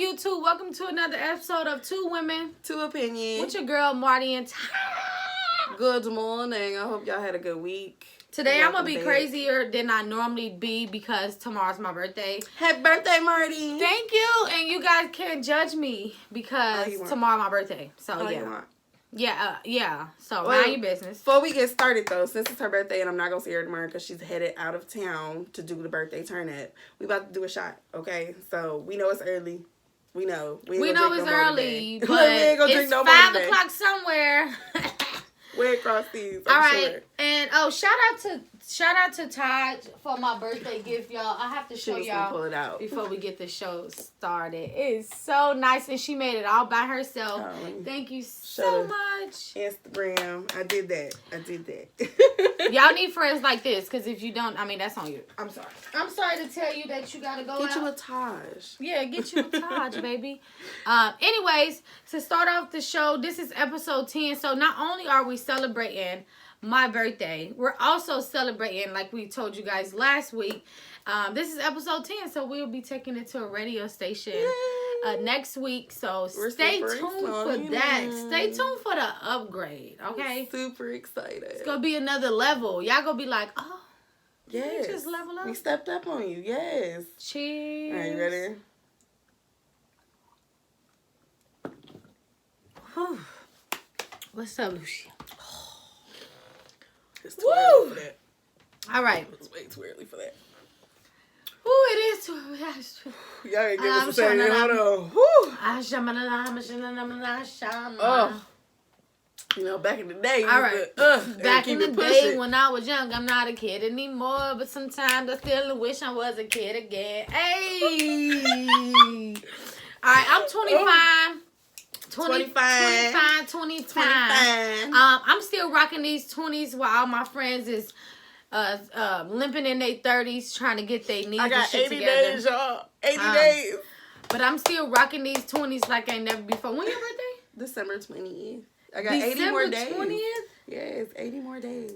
YouTube? Welcome to another episode of Two Women, Two Opinions. with your girl Marty and Ty. Good morning. I hope y'all had a good week. Today I'm gonna be crazier than I normally be because tomorrow's my birthday. Happy birthday, Marty. Thank you, and you guys can't judge me because tomorrow my birthday. So yeah. So mind your business. Before we get started though, since it's her birthday and I'm not gonna see her tomorrow because she's headed out of town to do the birthday turn up, we about to do a shot. Okay, so we know it's early. We know it's early, but we ain't gonna drink it's no 5 more o'clock somewhere. Way across these. All right, and shout out to Todd for my birthday gift, y'all. I have to show y'all pull it out before we get the show started. It's so nice, and she made it all by herself. Thank you so much. Instagram, I did that. Y'all need friends like this, because if you don't, I mean, that's on you. I'm sorry to tell you that you gotta go Get out. you a Taj. Yeah, get you a Taj, baby. Anyways, to start off the show, this is episode 10. So not only are we celebrating my birthday, we're also celebrating, like we told you guys last week. This is episode 10, so we'll be taking it to a radio station next week. So stay tuned for that. Stay tuned for the upgrade, okay? We're super excited. It's gonna be another level. Y'all gonna be like, oh, yes, we just level up. We stepped up on you. Yes. Cheers. Are you ready? Whew. What's up, Lucia? It's too early for that. All right. It's way too early for that. Ooh, it is too early. Y'all gotta give us a second. Hold on. Woo. Oh. You know, back in the day. All right. Back in the day when I was young, I'm not a kid anymore, but sometimes I still wish I was a kid again. Hey. All right, I'm 25. 25. I'm still rocking these 20s while all my friends is limping in their 30s trying to get their knees I got 80 together. days, y'all. 80 days. But I'm still rocking these 20s like I ain't never before. When your birthday? December 20th. I got 80 more days. December 20th? Yes, 80 more days.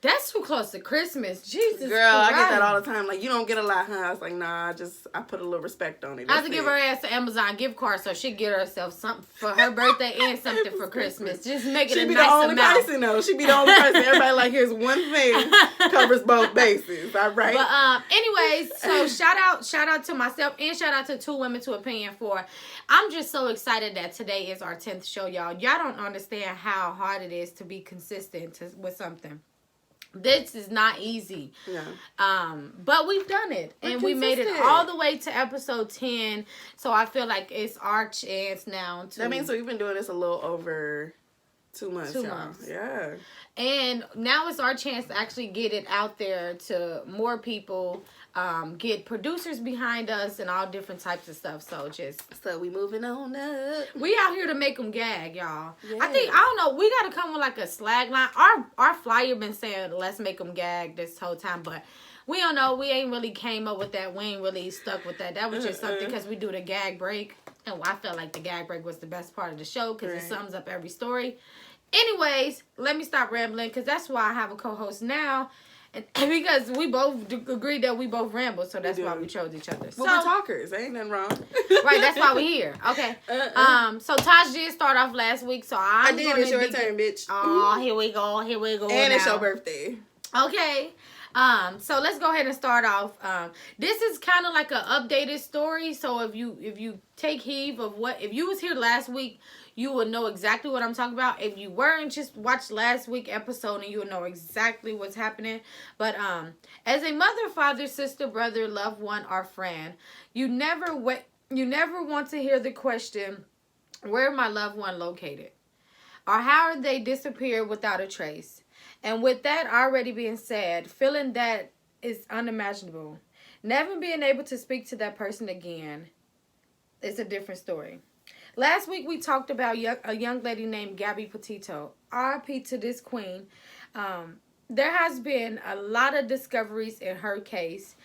That's too close to Christmas. Jesus Girl, Christ. I get that all the time. Like, you don't get a lot, huh? I was like, nah, I put a little respect on it. I have to give her ass an Amazon gift card so she get herself something for her birthday and something for Christmas. Just make it a nice amount. She be the only person, though. She be the only person. Everybody like, here's one thing. Covers both bases. All right? But anyways, so shout out to myself and shout out to Two Women to Opinion for. I'm just so excited that today is our 10th show, y'all. Y'all don't understand how hard it is to be consistent with something. This is not easy. Yeah. But we've done it. And we made it all the way to episode 10. So I feel like it's our chance now to... That means we've been doing this a little over 2 months. 2 months. Yeah. And now it's our chance to actually get it out there to more people, get producers behind us and all different types of stuff. So we moving on up. We out here to make them gag, y'all. Yes. I don't know, we got to come with like a slag line. Our flyer been saying, let's make them gag this whole time, but we don't know. We ain't really came up with that. We ain't really stuck with that. That was just something because we do the gag break. And I felt like the gag break was the best part of the show because it sums up every story. Anyways, let me stop rambling because that's why I have a co-host now. And because we both agreed that we both ramble, so that's why we chose each other. Well, we're talkers. Ain't nothing wrong. Right, that's why we're here. Okay. So Taj did start off last week, so I did. It's your turn, bitch. Oh, here we go. And it's your birthday. Okay. So let's go ahead and start off. This is kind of like an updated story. So if you take heed of if you was here last week, you would know exactly what I'm talking about. If you weren't, just watch last week's episode and you would know exactly what's happening. But as a mother, father, sister, brother, loved one, or friend, you never want to hear the question, where my loved one located? Or how are they disappeared without a trace? And with that already being said, feeling that is unimaginable. Never being able to speak to that person again is a different story. Last week we talked about a young lady named Gabby Petito. R.I.P. to this queen. There has been a lot of discoveries in her case.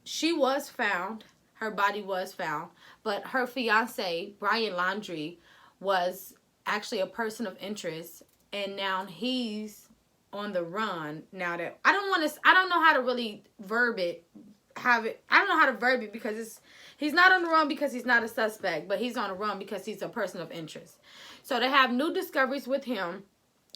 She was found. Her body was found. But her fiance, Brian Laundrie, was actually a person of interest. And now he's on the run. Now that I don't know how to really verb it. I don't know how to verb it because He's not on the run because he's not a suspect, but he's on the run because he's a person of interest. So they have new discoveries with him.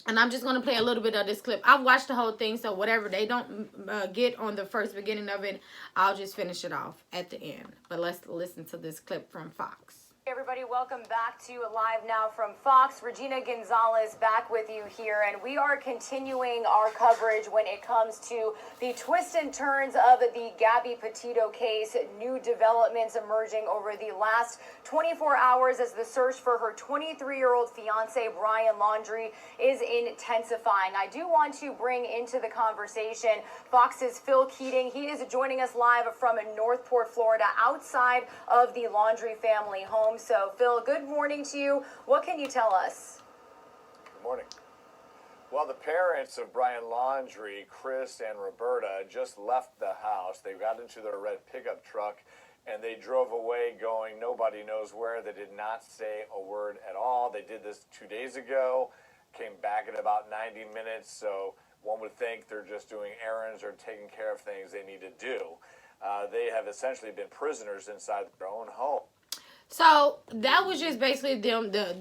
And I'm just going to play a little bit of this clip. I've watched the whole thing, so whatever they don't get on the first beginning of it, I'll just finish it off at the end. But let's listen to this clip from Fox. Hey everybody, welcome back to Live Now from Fox. Regina Gonzalez back with you here, and we are continuing our coverage when it comes to the twists and turns of the Gabby Petito case. New developments emerging over the last 24 hours as the search for her 23-year-old fiance, Brian Laundrie, is intensifying. I do want to bring into the conversation Fox's Phil Keating. He is joining us live from Northport, Florida, outside of the Laundrie family home. So, Phil, good morning to you. What can you tell us? Good morning. Well, the parents of Brian Laundrie, Chris and Roberta, just left the house. They got into their red pickup truck and they drove away going nobody knows where. They did not say a word at all. They did this 2 days ago, came back in about 90 minutes. So one would think they're just doing errands or taking care of things they need to do. They have essentially been prisoners inside their own home. So that was just basically them, the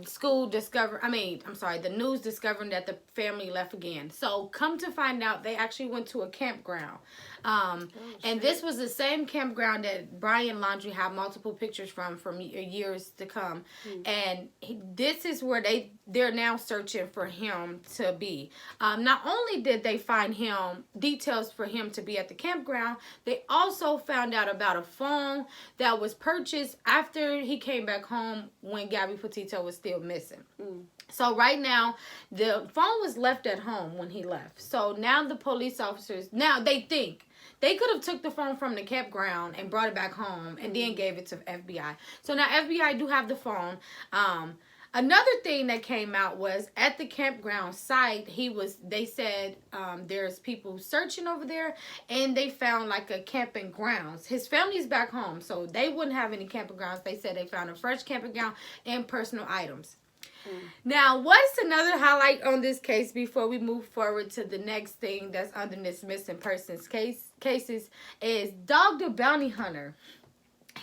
news discovering that the family left again. So come to find out, they actually went to a campground. And this was the same campground that Brian Laundrie had multiple pictures from years to come. And this is where they're now searching for him to be. Not only did they find details for him to be at the campground, they also found out about a phone that was purchased after he came back home when Gabby Petito was still missing. So right now, the phone was left at home when he left. So now the police officers, they think they could have took the phone from the campground and brought it back home and then gave it to FBI. So now FBI do have the phone. Another thing that came out was at the campground site, they said there's people searching over there and they found like a camping grounds. His family's back home, so they wouldn't have any camping grounds. They said they found a fresh camping ground and personal items. Now, what's another highlight on this case before we move forward to the next thing that's under this missing persons cases is Dog the Bounty Hunter.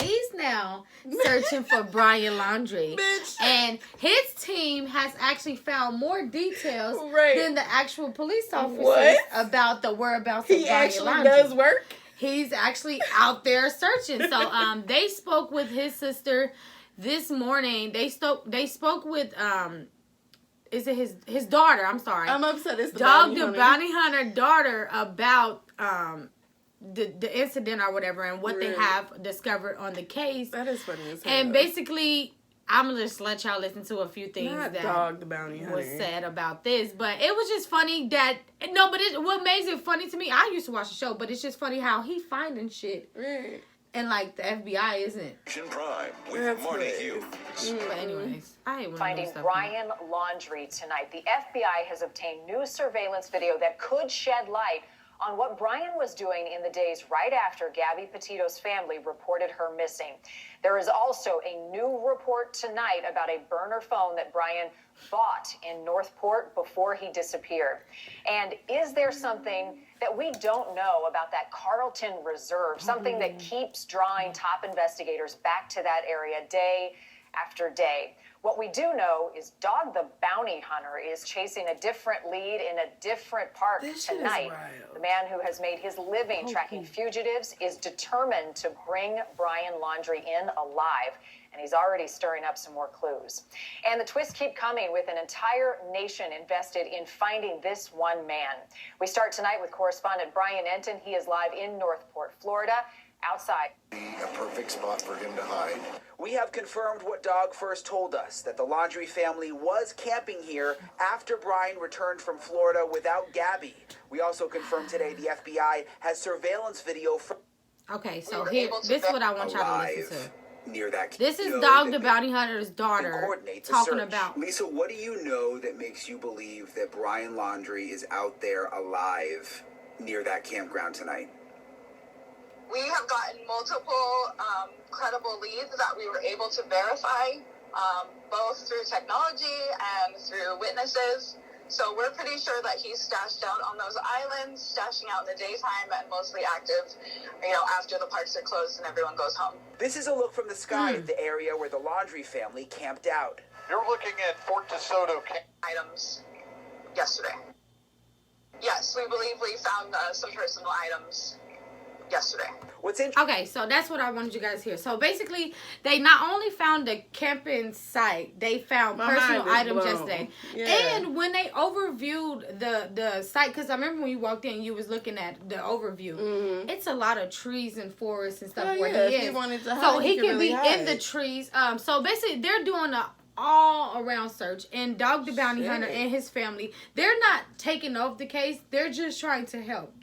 He's now searching for Brian Laundrie. And his team has actually found more details than the actual police officers about the whereabouts of Brian Laundrie. He actually does work? He's actually out there searching. So they spoke with his sister this morning. They spoke with is it his daughter? I'm sorry. I'm upset. It's the Bounty Hunter daughter about the incident or whatever and what they have discovered on the case. That is funny as hell. And basically, I'm gonna just let y'all listen to a few things that Dog the Bounty Hunter was said about this. But it was just funny that what makes it funny to me, I used to watch the show, but it's just funny how he finding shit. Right. And like the FBI isn't. Prime with Marnie Hughes. But anyways, I hate Finding Brian Laundrie tonight. The FBI has obtained new surveillance video that could shed light on what Brian was doing in the days right after Gabby Petito's family reported her missing. There is also a new report tonight about a burner phone that Brian bought in Northport before he disappeared. And is there something that we don't know about that Carlton Reserve, something that keeps drawing top investigators back to that area day after day? What we do know is Dog the Bounty Hunter is chasing a different lead in a different park tonight. The man who has made his living tracking fugitives is determined to bring Brian Laundrie in alive, and he's already stirring up some more clues. And the twists keep coming with an entire nation invested in finding this one man. We start tonight with correspondent Brian Enton. He is live in Northport, Florida. Outside. A perfect spot for him to hide. We have confirmed what Dog first told us, that the Laundrie family was camping here after Brian returned from Florida without Gabby. We also confirmed today the FBI has surveillance video from... Okay, so this is what I want y'all to listen to. Near that. This is Dog the Bounty Hunter's daughter talking about. Lisa, what do you know that makes you believe that Brian Laundrie is out there alive near that campground tonight? We have gotten multiple credible leads that we were able to verify, both through technology and through witnesses. So we're pretty sure that he's stashed out on those islands, stashing out in the daytime, and mostly active, after the parks are closed and everyone goes home. This is a look from the sky at the area where the Laundrie family camped out. You're looking at Fort DeSoto. Items yesterday. Yes, we believe we found some personal items yesterday. What's interesting? Okay, so that's what I wanted you guys to hear. So basically, they not only found the camping site, they found personal items yesterday. Yeah. And when they overviewed the site, because I remember when you walked in, you was looking at the overview. It's a lot of trees and forests and stuff where he is. If he wanted to hide, So he could can really be hide. in the trees. So basically, they're doing a all-around search, and Dog the Bounty Hunter and his family, they're not taking off the case. They're just trying to help.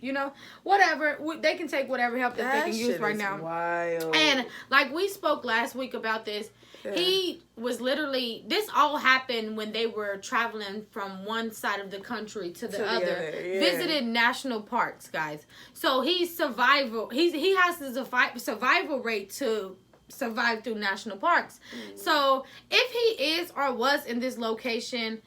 Whatever they can take, whatever help that they can use right now. Wild. And like we spoke last week about this, he was literally, this all happened when they were traveling from one side of the country to the other, visited national parks, guys. So he's survival. He has the survival rate to survive through national parks. So if he is or was in this location,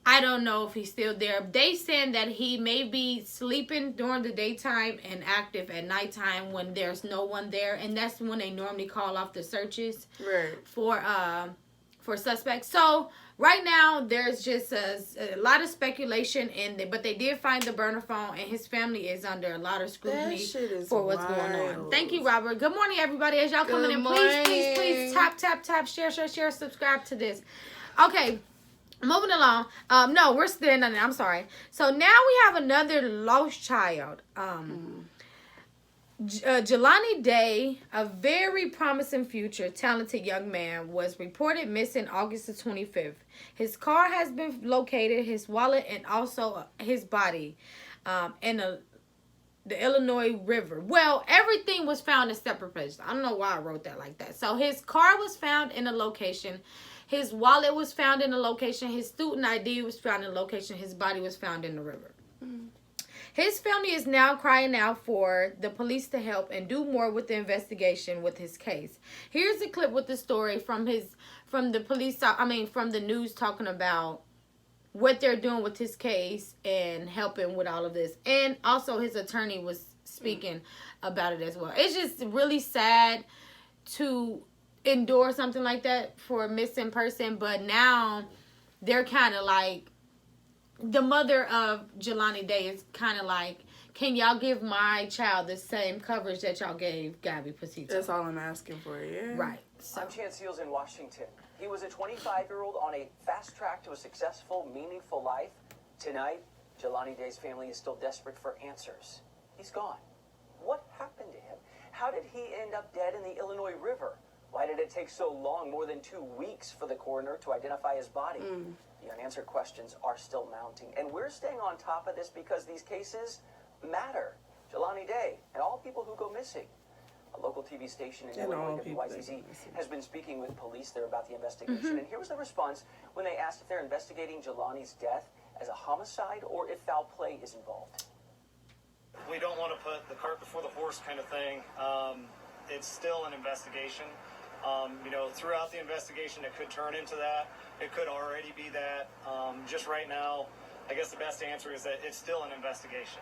I don't know if he's still there. They saying that he may be sleeping during the daytime and active at nighttime when there's no one there, and that's when they normally call off the searches for suspects. So right now there's just a lot of speculation but they did find the burner phone, and his family is under a lot of scrutiny for what's going on. Thank you, Robert. Good morning, everybody. As y'all coming in, please tap, share, subscribe to this. Okay, moving along. No, we're still on it. I'm sorry. So now we have another lost child. Jelani Day, a very promising future, talented young man, was reported missing August the 25th. His car has been located, his wallet, and also his body in the Illinois River. Well, everything was found in separate places. I don't know why I wrote that like that. So his car was found in a location. His wallet was found in a location. His student ID was found in a location. His body was found in the river. His family is now crying out for the police to help and do more with the investigation with his case. Here's a clip with the story from the news talking about what they're doing with his case and helping with all of this. And also his attorney was speaking about it as well. It's just really sad to endure something like that for a missing person, but now they're kind of like, the mother of Jelani Day is kind of like, can y'all give my child the same coverage that y'all gave Gabby Petito? That's all I'm asking for, Right. So. I'm Chance Seals in Washington. He was a 25-year-old on a fast track to a successful, meaningful life. Tonight, Jelani Day's family is still desperate for answers. He's gone. What happened to him? How did he end up dead in the Illinois River? Why did it take so long, more than 2 weeks, for the coroner to identify his body? The unanswered questions are still mounting. And we're staying on top of this because these cases matter. Jelani Day and all people who go missing. A local TV station in Illinois, WYZZ, has been speaking with police there about the investigation. And here was the response when they asked if they're investigating Jelani's death as a homicide or if foul play is involved. We don't want to put the cart before the horse kind of thing. It's still an investigation. Throughout the investigation, it could turn into that. It could already be that. Just right now, I guess the best answer is that it's still an investigation.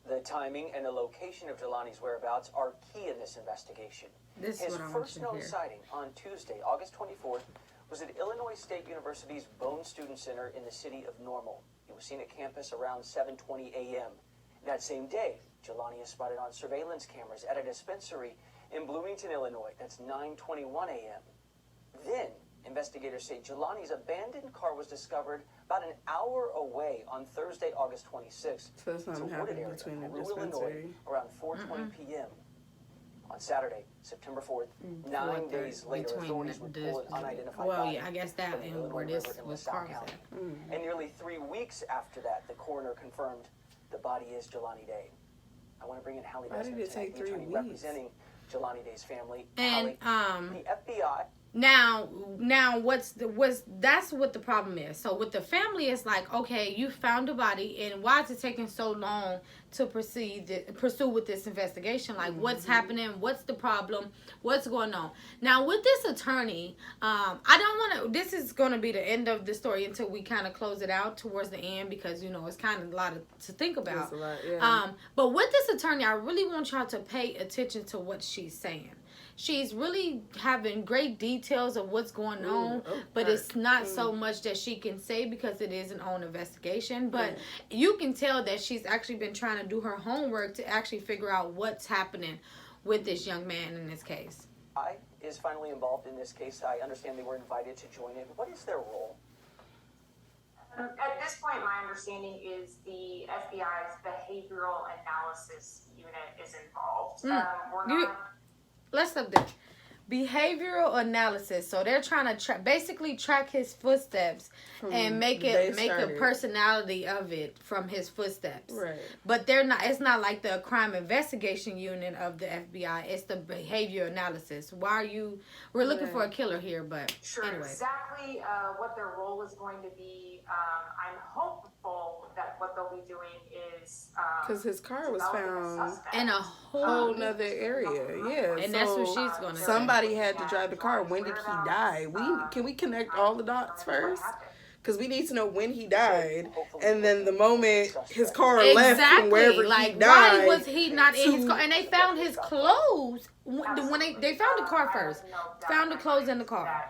The timing and the location of Jelani's whereabouts are key in this investigation. This His is what I first want known you to hear. sighting on Tuesday, August 24th, was at Illinois State University's Bone Student Center in the city of Normal. He was seen at campus around 7:20 a.m. That same day, Jelani is spotted on surveillance cameras at a dispensary in Bloomington, Illinois. That's 9:21 a.m. Then, investigators say Jelani's abandoned car was discovered about an hour away on Thursday, August 26th. So something It's a wooded happened area between the of Peru, Illinois, dispensary. around 4:20 p.m. On Saturday, September 4th, 9 days later, authorities would pull an unidentified body I guess that from the and Illinois where this River in was LaSalle car was County. at. And nearly 3 weeks after that, the coroner confirmed the body is Jelani Day. I want to bring in Hallie Why did Besser it take tonight, the 3 attorney weeks? representing Jelani Day's family. And Hallie, the FBI Now that's what the problem is. So with the family, it's like, okay, you found a body, and why is it taking so long to pursue with this investigation? Like, what's happening? What's the problem? What's going on? Now with this attorney, I don't want to. This is going to be the end of the story until we kind of close it out towards the end, because it's kind of a lot to think about. That's a lot, yeah. But with this attorney, I really want y'all to pay attention to what she's saying. She's really having great details of what's going on, but it's not so much that she can say because it is an own investigation. But you can tell that she's actually been trying to do her homework to actually figure out what's happening with this young man in this case. Is finally involved in this case. I understand they were invited to join in. What is their role? At this point, my understanding is the FBI's behavioral analysis unit is involved. Let's update. Behavioral analysis. So they're trying to basically track his footsteps and make a personality of it from his footsteps. Right. But they're not. It's not like the crime investigation unit of the FBI. It's the behavior analysis. We're looking for a killer here, but sure. Anyway. Exactly what their role is going to be. I'm hopeful that what they'll be doing is because his car was found in a whole nother area. Yeah, and that's what she's gonna. Somebody had to drive the car. When did he die? Can we connect all the dots first? Because we need to know when he died, and then the moment his car left from wherever he died. Why was he not in his car? And they found his clothes when they found the car first. Found the clothes in the car.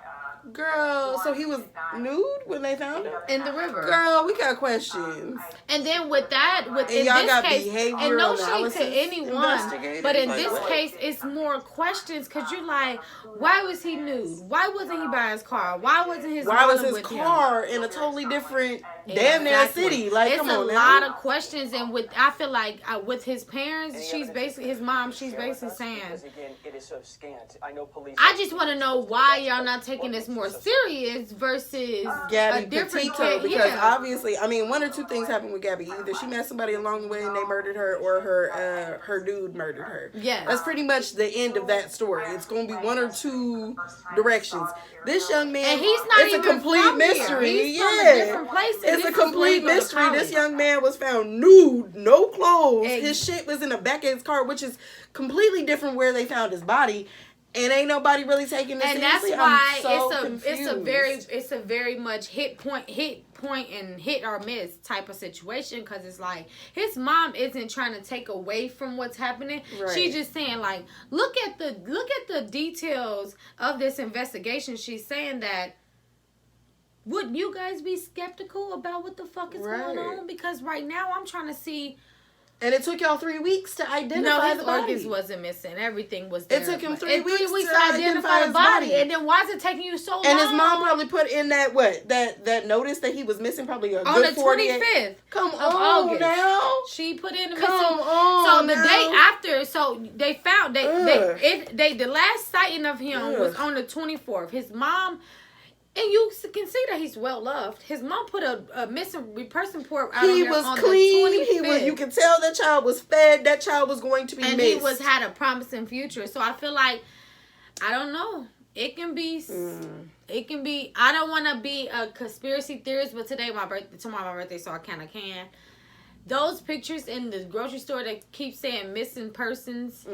Girl, so he was nude when they found him? In the river. Girl, we got questions. And then with that, in y'all this got case, and no shade to anyone, but in this case, it's more questions, because you're like, why was he nude? Why wasn't he by his car? Why wasn't his car in a totally different damn near city? Like, it's come on a lot of questions, and I feel like with his parents, his mom, she's basically saying, again, it is so scant. I know police. I just want to know why y'all not taking this more serious versus Gabby a different Petito, kid. because obviously, I mean, one or two things happened with Gabby. Either she met somebody along the way and they murdered her, or her dude murdered her. Yeah, that's pretty much the end of that story. It's going to be one or two directions. This young man, and he's not even a complete mystery. He's from a different place. It's a complete mystery. This young man was found nude, no clothes. His shit was in the back of his car, which is completely different where they found his body. And ain't nobody really taking this seriously. And that's why confused. it's a very much hit point and hit or miss type of situation, because it's like his mom isn't trying to take away from what's happening. Right. She's just saying, like, look at the details of this investigation. She's saying that, wouldn't you guys be skeptical about what the fuck is going on? Because right now I'm trying to see. And it took y'all 3 weeks to identify the body. No, his organs wasn't missing. Everything was there. It took him 3 weeks to identify the body. And then why is it taking you so long? And his mom probably put in that notice that he was missing probably a on good the 25th. Come on August. Now. She put in the missing. So the day after, so they found the last sighting of him was on the 24th. His mom. And you can see that he's well loved. His mom put a missing person report out he on was on clean. The 25th. You can tell that child was fed. That child was going to be and missed. He had a promising future. So I feel like, I don't know. It can be. It can be. I don't want to be a conspiracy theorist, but tomorrow my birthday, so I kind of can. Those pictures in the grocery store that keep saying missing persons,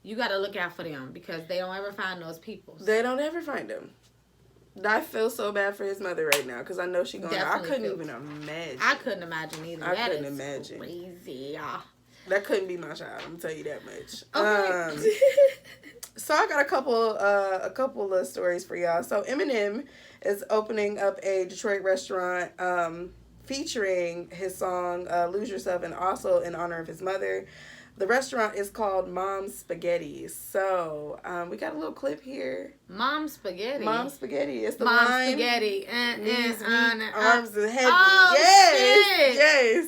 you got to look out for them, because they don't ever find those people. They don't ever find them. I feel so bad for his mother right now, because I know she's going. I couldn't even imagine. I couldn't imagine either. I couldn't imagine. Crazy. That couldn't be my child. I'm gonna tell you that much. Okay. So I got a couple of stories for y'all. So Eminem is opening up a Detroit restaurant featuring his song "Lose Yourself," and also in honor of his mother. The restaurant is called Mom's Spaghetti. So, we got a little clip here. Mom's Spaghetti? Mom's Spaghetti. It's the Mom's line. Spaghetti. Arms and heavy. Oh, yes. shit. Yes.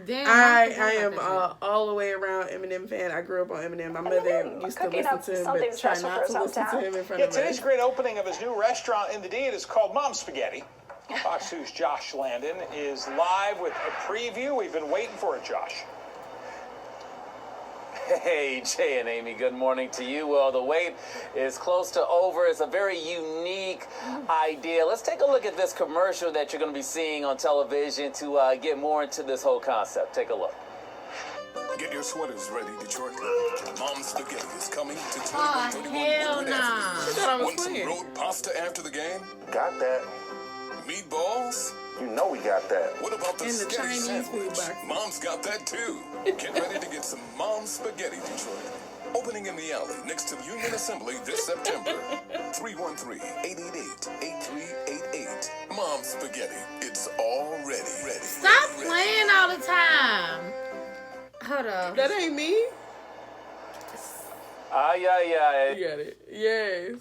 Damn, I am all the way around Eminem fan. I grew up on Eminem. My mother used to listen to him, but try not to listen to him in front of us. Today's great opening of his new restaurant in the D. It is called Mom's Spaghetti. Fox 2's Josh Landon is live with a preview. We've been waiting for it, Josh. Hey, Jay and Amy, good morning to you. Well, the wait is close to over. It's a very unique idea. Let's take a look at this commercial that you're going to be seeing on television to get more into this whole concept. Take a look. Get your sweaters ready, Detroit. Mom's Spaghetti is coming to 2131 hell Woodward nah. Avenue. Want some road pasta after the game? Got that. Meatballs? You know we got that. What about the spaghetti Chinese food sandwich? box. Mom's got that too. Get ready to get some Mom's Spaghetti, Detroit. Opening in the alley next to the Union Assembly this September. 313-888-8388. Mom's Spaghetti. It's already ready. Stop playing all the time. Hold on. That ain't me. Yeah. You got it. Yes.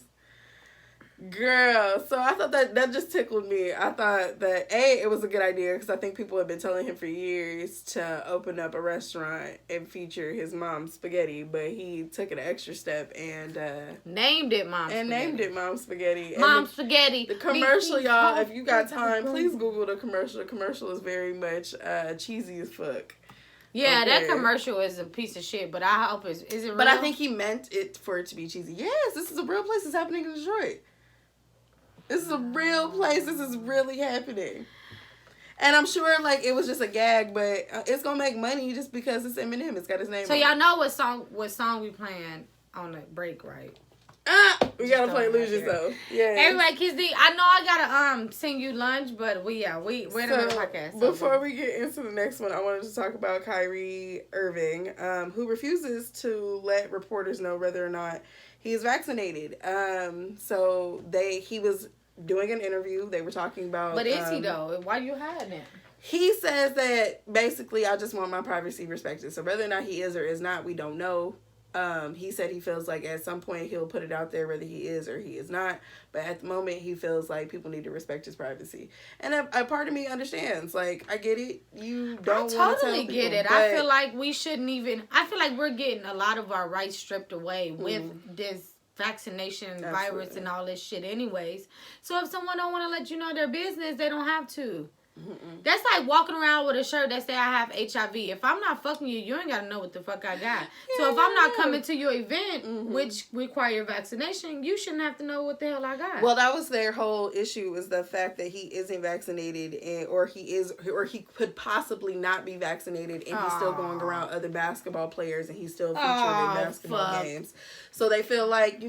Girl, so I thought that just tickled me. I thought that it was a good idea because I think people have been telling him for years to open up a restaurant and feature his mom's spaghetti, but he took an extra step and named it Mom's Spaghetti. Mom's Spaghetti. The commercial, y'all, if you got time, please Google the commercial. The commercial is very much cheesy as fuck. Yeah, okay. That commercial is a piece of shit, but I hope is it real? But I think he meant it for it to be cheesy. Yes, this is a real place. It's happening in Detroit. This is a real place. This is really happening. And I'm sure, like, it was just a gag, but it's going to make money just because it's Eminem. It's got his name so on y'all it. know what song we playing on the break, right? We got to play Lose Yourself. Yeah. Everybody, Kiss D, I know I got to sing you lunch, but we're in a podcast. Before we get into the next one, I wanted to talk about Kyrie Irving, who refuses to let reporters know whether or not he is vaccinated. So he was doing an interview. They were talking about... But is he, though? Why you hiding it? He says that, basically, I just want my privacy respected. So whether or not he is or is not, we don't know. He said he feels like at some point he'll put it out there whether he is or he is not. But at the moment, he feels like people need to respect his privacy. And a part of me understands. Like, I get it. You don't want to tell people. I totally get it. I feel like we shouldn't even... I feel like we're getting a lot of our rights stripped away with this vaccination virus and all this shit anyways. So if someone don't want to let you know their business, they don't have to. Mm-mm. That's like walking around with a shirt that say I have HIV. If I'm not fucking you, you ain't gotta know what the fuck I got. Yeah, so if I'm not coming to your event, which require vaccination, you shouldn't have to know what the hell I got. Well, that was their whole issue, was the fact that he isn't vaccinated, or he could possibly not be vaccinated, and he's still going around other basketball players, and he's still featured in basketball games. So they feel like,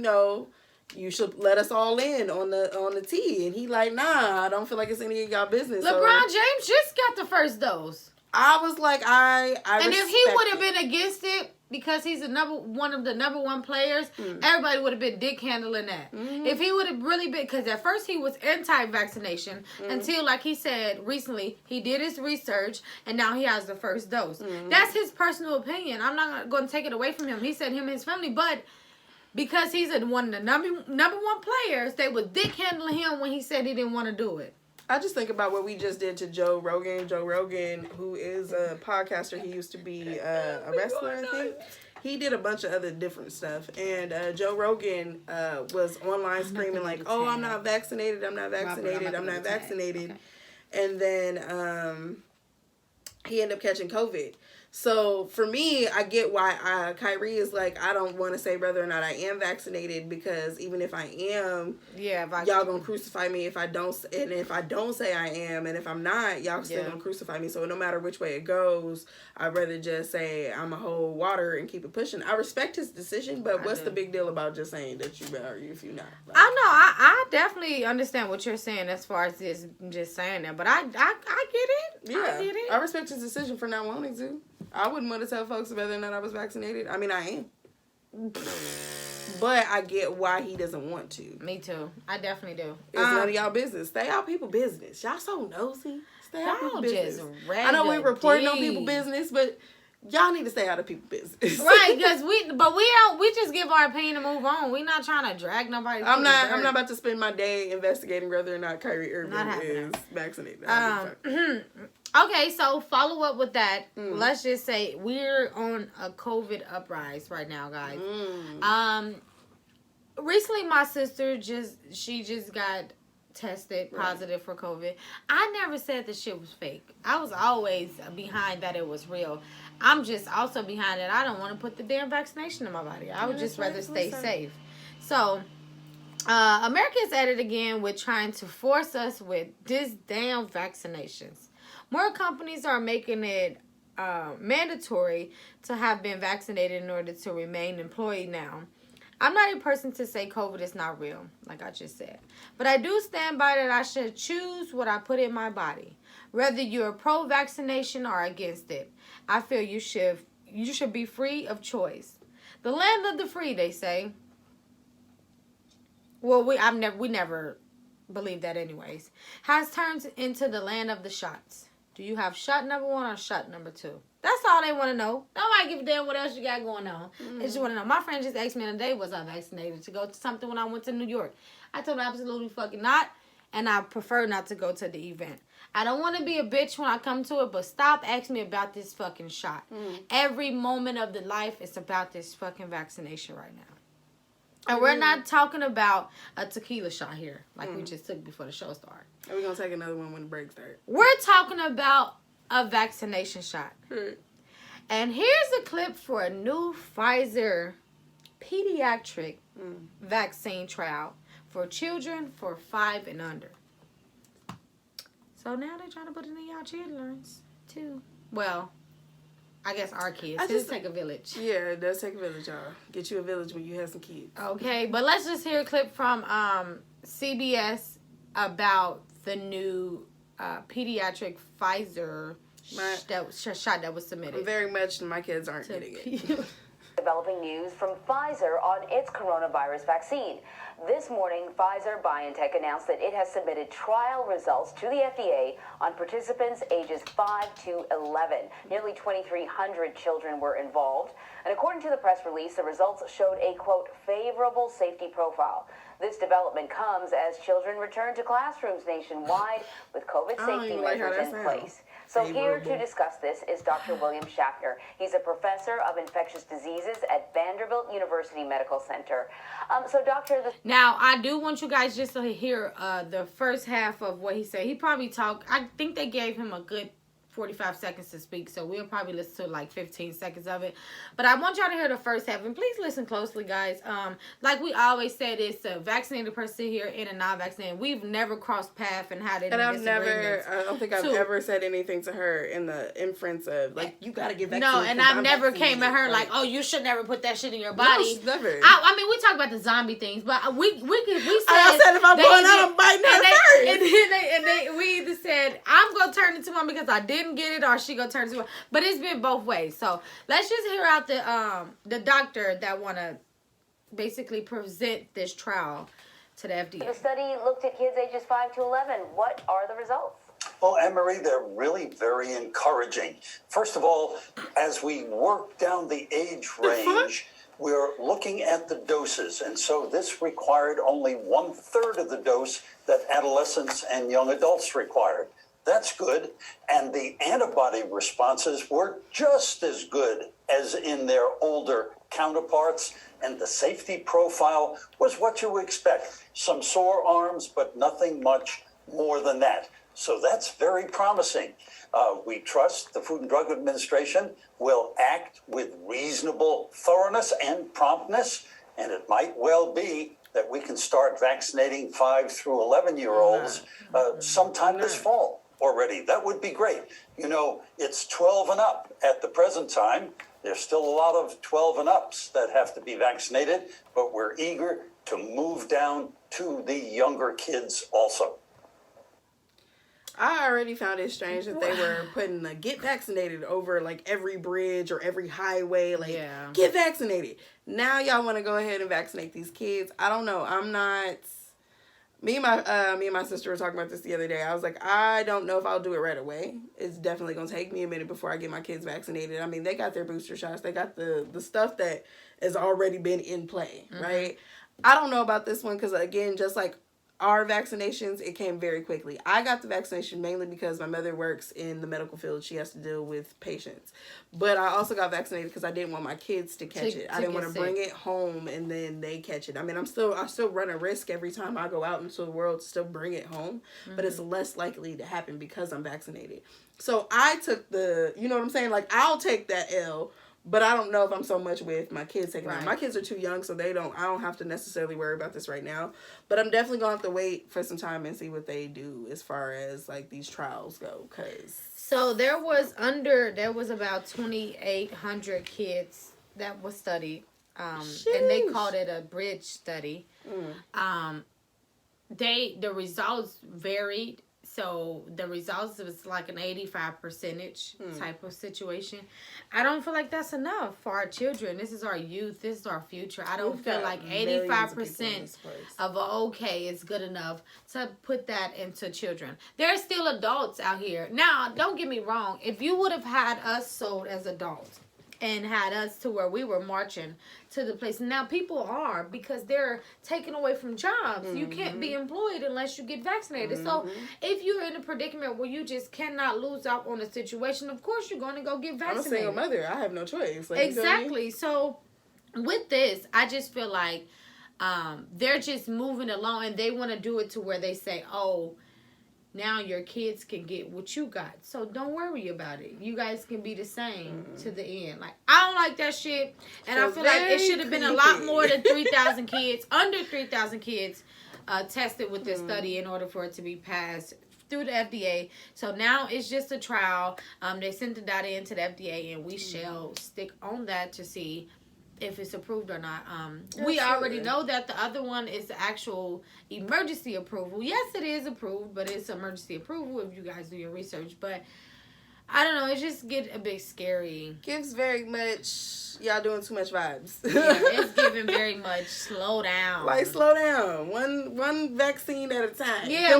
you should let us all in on the tea. And he like, nah, I don't feel like it's any of y'all business. LeBron James just got the first dose. I was like, I and if he would have been against it because he's one of the number one players, everybody would have been dick handling that. Mm-hmm. If he would have really been, because at first he was anti-vaccination until, like he said recently, he did his research and now he has the first dose. Mm-hmm. That's his personal opinion. I'm not going to take it away from him. He said him and his family, but because he's one of the number one players, they was dick handling him when he said he didn't want to do it. I just think about what we just did to Joe Rogan. Joe Rogan, who is a podcaster, he used to be a wrestler, I think. He did a bunch of other different stuff. And Joe Rogan was online screaming like, oh, I'm not vaccinated, I'm not vaccinated, I'm not vaccinated. Okay. And then he ended up catching COVID. So for me, I get why Kyrie is like, I don't want to say whether or not I am vaccinated, because even if I am, y'all gonna crucify me if I don't. And if I don't say I am, and if I'm not, y'all still gonna crucify me. So no matter which way it goes, I'd rather just say I'm a whole water and keep it pushing. I respect his decision, but what's the big deal about just saying that you are if you're not? Like, I know. I definitely understand what you're saying as far as this just saying that, but I get it. Yeah, I get it. I respect his decision for not wanting to. I wouldn't want to tell folks whether or not I was vaccinated. I mean, I am. But I get why he doesn't want to. Me too. I definitely do. It's none of y'all business. Stay out people business. Y'all so nosy. Stay out people business. I know we're reporting on people business, but y'all need to stay out of people business. Right, because we just give our opinion and move on. We're not trying to drag nobody. I'm not about to spend my day investigating whether or not Kyrie Irving is vaccinated. Okay, so follow up with that. Let's just say we're on a COVID uprise right now, guys. Recently my sister just got tested positive for COVID. I never said the shit was fake. I was always behind that it was real. I'm just also behind it. I don't want to put the damn vaccination in my body. I would just rather stay safe. So, America is at it again with trying to force us with this damn vaccinations. More companies are making it mandatory to have been vaccinated in order to remain employed now. I'm not a person to say COVID is not real, like I just said. But I do stand by that I should choose what I put in my body. Whether you're pro-vaccination or against it, I feel you should be free of choice. The land of the free, they say. Well, we never believed that anyways. Has turned into the land of the shots. Do you have shot number 1 or shot number 2? That's all they want to know. Nobody give a damn what else you got going on. They just want to know. My friend just asked me the day, was I vaccinated to go to something when I went to New York? I told her absolutely fucking not, and I prefer not to go to the event. I don't want to be a bitch when I come to it, but stop asking me about this fucking shot. Every moment of the life is about this fucking vaccination right now. And we're not talking about a tequila shot here, like we just took before the show started. And we're going to take another one when the break starts. We're talking about a vaccination shot. And here's a clip for a new Pfizer pediatric vaccine trial for children for 5 and under. So now they're trying to put it in y'all children's too. Well, I guess our kids. It does take a village. Yeah, it does take a village, y'all. Get you a village when you have some kids. Okay, but let's just hear a clip from CBS about the new pediatric Pfizer shot that was submitted. Very much my kids aren't getting it. Developing news from Pfizer on its coronavirus vaccine. This morning, Pfizer-BioNTech announced that it has submitted trial results to the FDA on participants ages 5 to 11. Nearly 2,300 children were involved. And according to the press release, the results showed a, quote, favorable safety profile. This development comes as children return to classrooms nationwide with COVID safety measures in place. So here to discuss this is Dr. William Schaffner. He's a professor of infectious diseases at Vanderbilt University Medical Center. Now, I do want you guys just to hear the first half of what he said. He probably talked, I think they gave him a good 45 seconds to speak, so we'll probably listen to like 15 seconds of it. But I want y'all to hear the first half, and please listen closely, guys. Like we always said, it's a vaccinated person here and a non-vaccinated. We've never crossed paths and had any disagreements. I don't think I've ever said anything to her in the inference of, like, you gotta get vaccinated. No, and I've never came at her like, oh, you should never put that shit in your body. No, never. I mean, we talk about the zombie things, but we said, I said if I'm going out, I'm biting her first. And we either said, I'm going to turn into one because I didn't get it, or she gonna turn to one. But it's been both ways. So let's just hear out the doctor that want to basically present this trial to the FDA. The study looked at kids ages 5 to 11. What are the results? Well, Anne-Marie, they're really very encouraging. First of all, as we work down the age range, we're looking at the doses. And so this required only 1/3 of the dose that adolescents and young adults required. That's good. And the antibody responses were just as good as in their older counterparts. And the safety profile was what you would expect. Some sore arms, but nothing much more than that. So that's very promising. We trust the Food and Drug Administration will act with reasonable thoroughness and promptness. And it might well be that we can start vaccinating 5 through 11-year-olds sometime this fall. Already. That would be great. You know, it's 12 and up at the present time. There's still a lot of 12 and ups that have to be vaccinated, but we're eager to move down to the younger kids also. I already found it strange that they were putting the get vaccinated over like every bridge or every highway. Like, get vaccinated. Now y'all want to go ahead and vaccinate these kids. I don't know. I'm not... Me and my sister were talking about this the other day. I was like, I don't know if I'll do it right away. It's definitely going to take me a minute before I get my kids vaccinated. I mean, they got their booster shots. They got the stuff that has already been in play, right? I don't know about this one because, again, just like our vaccinations, it came very quickly. I got the vaccination mainly because my mother works in the medical field. She has to deal with patients. But I also got vaccinated because I didn't want my kids to catch it. I didn't want to bring it home and then they catch it. I mean, I still run a risk every time I go out into the world to still bring it home. Mm-hmm. But it's less likely to happen because I'm vaccinated. So I took you know what I'm saying? Like, I'll take that L. But I don't know if I'm so much with my kids taking it. My kids are too young, so I don't have to necessarily worry about this right now. But I'm definitely going to have to wait for some time and see what they do as far as, like, these trials go. So there was about 2,800 kids that was studied. And they called it a bridge study. The results varied. So the results was like an 85% type of situation. I don't feel like that's enough for our children. This is our youth. This is our future. I don't feel like 85% of okay is good enough to put that into children. There's still adults out here. Now, don't get me wrong. If you would have had us sold as adults and had us to where we were marching to the place. Now, people are, because they're taken away from jobs. Mm-hmm. You can't be employed unless you get vaccinated. Mm-hmm. So, if you're in a predicament where you just cannot lose out on a situation, of course you're going to go get vaccinated. I'm a single mother. I have no choice. Like, exactly. So, with this, I just feel like they're just moving along, and they want to do it to where they say, oh, now your kids can get what you got. So don't worry about it. You guys can be the same to the end. Like, I don't like that shit. And I feel like it should have been a lot more than 3,000 kids, under 3,000 kids tested with this study in order for it to be passed through the FDA. So now it's just a trial. They sent the data into the FDA, and we shall stick on that to see if it's approved or not. We already know that the other one is the actual emergency approval. Yes, it is approved, but it's emergency approval if you guys do your research. But I don't know, it just get a bit scary. Gives very much y'all doing too much vibes. Yeah, it's giving very much slow down. Like, slow down. One vaccine at a time. Yeah,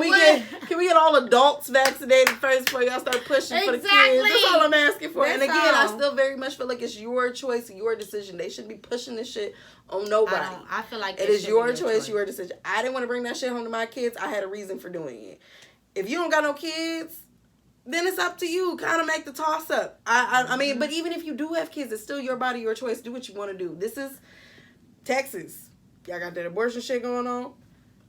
can we get all adults vaccinated first before y'all start pushing for the kids? That's all I'm asking for. That's and again, I still very much feel like it's your choice, your decision. They shouldn't be pushing this shit on nobody. I feel like it is your choice, your decision. I didn't want to bring that shit home to my kids. I had a reason for doing it. If you don't got no kids, then it's up to you. Kind of make the toss up. I mean, but even if you do have kids, it's still your body, your choice. Do what you want to do. This is Texas. Y'all got that abortion shit going on.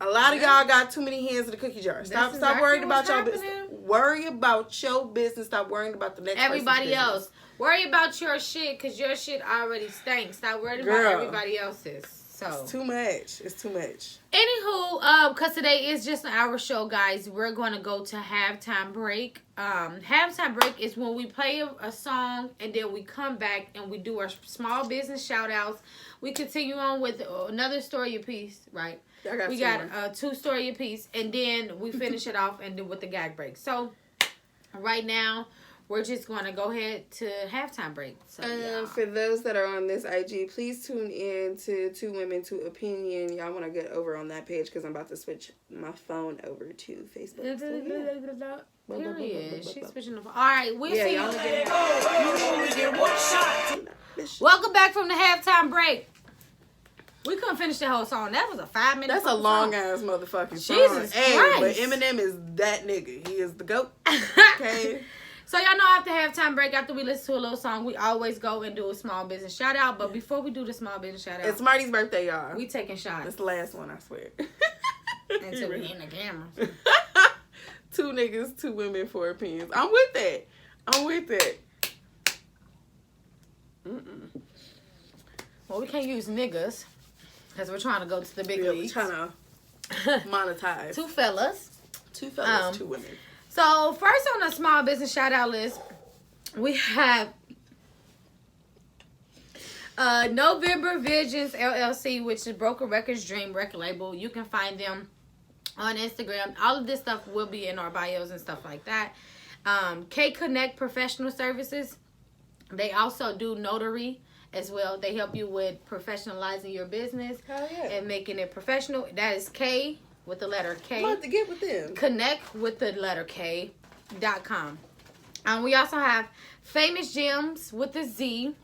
A lot of y'all got too many hands in the cookie jar. Stop worrying about your business. Worry about your business. Stop worrying about the next everybody else. Worry about your shit, because your shit already stinks. Stop worrying about everybody else's. So it's too much. It's too much. Anywho, because today is just an hour show, guys. We're going to go to halftime break. Halftime break is when we play a song, and then we come back and we do our small business shout outs. We continue on with another story apiece, right? We got 2 story apiece, and then we finish it off and do with the gag break. So right now, we're just going to go ahead to halftime break. So, for those that are on this IG, please tune in to 2 Women, 2 Opinion. Y'all want to get over on that page because I'm about to switch my phone over to Facebook. So, period. She's switching the phone. All right, we'll see you. Welcome back from the halftime break. We couldn't finish the whole song. That was a 5-minute That's a long-ass motherfucking song. Jesus Christ. But Eminem is that nigga. He is the GOAT. Okay. So y'all know after halftime break, after we listen to a little song, we always go and do a small business shout out. But before we do the small business shout out, it's Marty's birthday, y'all. We taking shots. It's the last one, I swear. Until we in the camera. 2 niggas, 2 women, 4 opinions. I'm with that. Well, we can't use niggas because we're trying to go to the big leagues. We're trying to monetize. 2 fellas. 2 fellas, 2 women. So, first on the small business shout-out list, we have November Visions, LLC, which is Broker Records Dream record label. You can find them on Instagram. All of this stuff will be in our bios and stuff like that. K Connect Professional Services. They also do notary as well. They help you with professionalizing your business and making it professional. That is K with the letter K. I'm about to get with them. Connect with the letter K.com. We also have Famous Gems with the Z.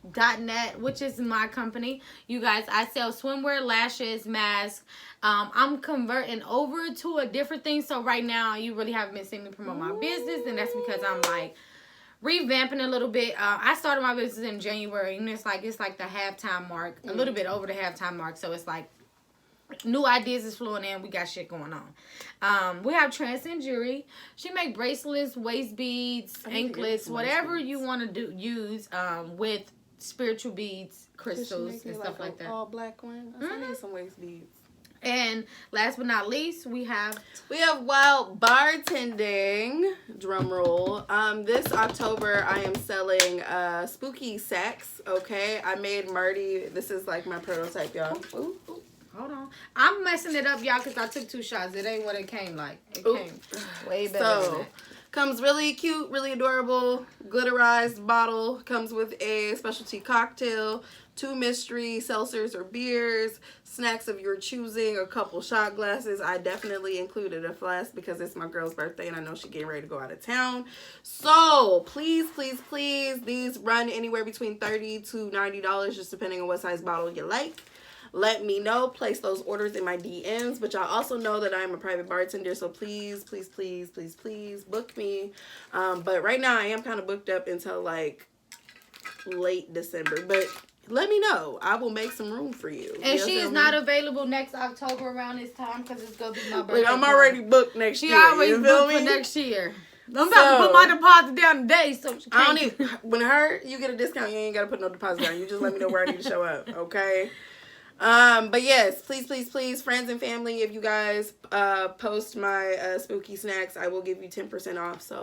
Ep.9 which is my company. You guys, I sell swimwear, lashes, masks. I'm converting over to a different thing. So right now, you really haven't been seeing me promote my business, and that's because I'm like revamping a little bit. I started my business in January, and it's like the halftime mark, a little bit over the halftime mark. So it's like new ideas is flowing in. We got shit going on. We have Transcend Jewelry. She make bracelets, waist beads, anklets, whatever you want to use with spiritual beads, crystals, and stuff like that. All black one. I need some waist beads. And last but not least, we have Wild Bartending. Drum roll. This October I am selling spooky sacks. Okay, I made Marty. This is like my prototype, y'all. Ooh. Hold on. I'm messing it up, y'all, because I took 2 shots. It ain't what it came like. It came way better than that. Comes really cute, really adorable, glitterized bottle. Comes with a specialty cocktail, 2 mystery seltzers or beers, snacks of your choosing, a couple shot glasses. I definitely included a flask because it's my girl's birthday and I know she's getting ready to go out of town. So please, please, please, these run anywhere between $30 to $90, just depending on what size bottle you like. Let me know. Place those orders in my DMs. But y'all also know that I'm a private bartender. So please, please, please, please, please book me. But right now I am kind of booked up until like late December. But let me know. I will make some room for you. And she is not available next October around this time because it's going to be my birthday. Like, I'm already booked next year. She already booked for next year. I'm about to put my deposit down today. So she I don't need, when you get a discount, you ain't got to put no deposit down. You just let me know where I need to show up. Okay? But yes, please, please, please, friends and family, if you guys post my spooky snacks, I will give you 10% off. So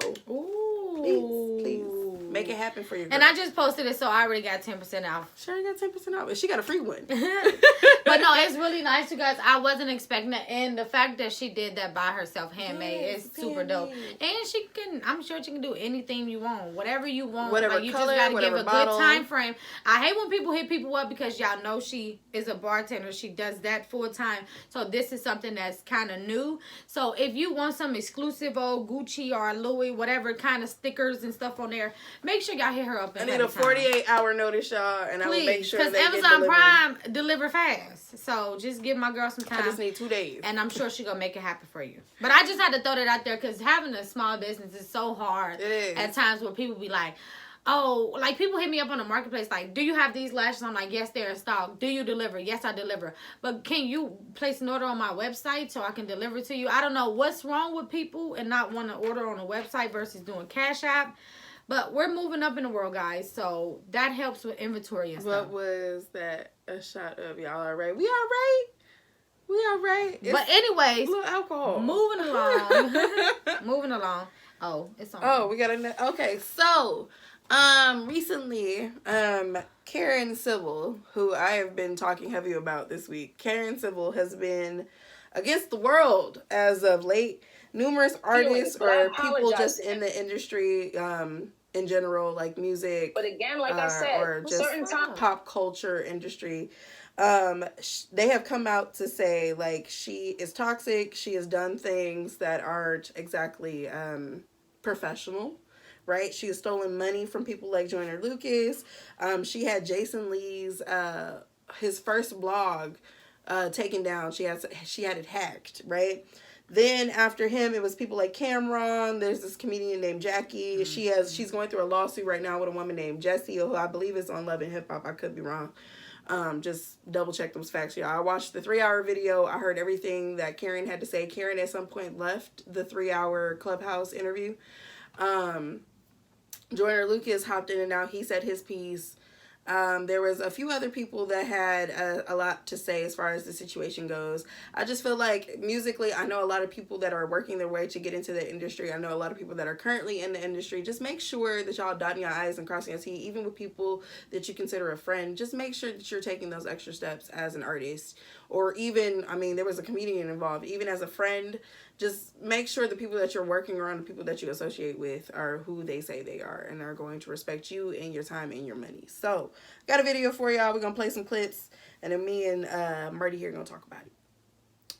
please make it happen for you. And I just posted it, so I already got 10% off. She already got 10% off. She got a free one. But no, it's really nice, you guys. I wasn't expecting that, and the fact that she did that by herself, handmade, is super dope. And I'm sure she can do anything you want, whatever you want. Whatever you color, just gotta give a bottle. good time frame. I hate when people hit people up because y'all know she is a bartender. She does that full time. So this is something that's kind of new. So if you want some exclusive old Gucci or Louis, whatever kind of stickers and stuff on there, make sure y'all hit her up. I need a 48-hour notice, y'all, and please, I will make sure because Amazon Prime deliver fast. So just give my girl some time. I just need 2 days, and I'm sure she's gonna make it happen for you. But I just had to throw that out there because having a small business is so hard. It is. At times where people be like, oh, like people hit me up on the marketplace like, do you have these lashes? I'm like, yes, they're in stock. Do you deliver? Yes, I deliver. But can you place an order on my website so I can deliver it to you? I don't know what's wrong with people and not want to order on a website versus doing Cash App. But we're moving up in the world, guys. So that helps with inventory and stuff. What was that a shot of? Y'all all right? We all right? We all right? But anyways, a little alcohol. Moving along. Moving along. Oh, it's on. Oh, we got a... Okay, so... recently, Karen Civil, who I have been talking heavy about this week, Karen Civil has been against the world as of late. Numerous artists or people just in the industry, in general, like music, but again, like I said, or just pop culture industry, they have come out to say like she is toxic. She has done things that aren't exactly professional. Right, she has stolen money from people like Joyner Lucas. She had Jason Lee's his first blog taken down. She had it hacked. Right, then after him, it was people like Cameron. There's this comedian named Jackie. Mm-hmm. She's going through a lawsuit right now with a woman named Jessie, who I believe is on Love and Hip Hop. I could be wrong. Just double check those facts, y'all. I watched the 3-hour video. I heard everything that Karen had to say. Karen at some point left the 3-hour Clubhouse interview. Joyner Lucas hopped in and out. He said his piece. There was a few other people that had a lot to say as far as the situation goes. I just feel like musically, I know a lot of people that are working their way to get into the industry. I know a lot of people that are currently in the industry. Just make sure that y'all dotting your I's and crossing your T's, even with people that you consider a friend. Just make sure that you're taking those extra steps as an artist. Or even, I mean, there was a comedian involved. Even as a friend, just make sure the people that you're working around, the people that you associate with, are who they say they are and are going to respect you and your time and your money. So, got a video for y'all. We're going to play some clips, and then me and Marty here are going to talk about it.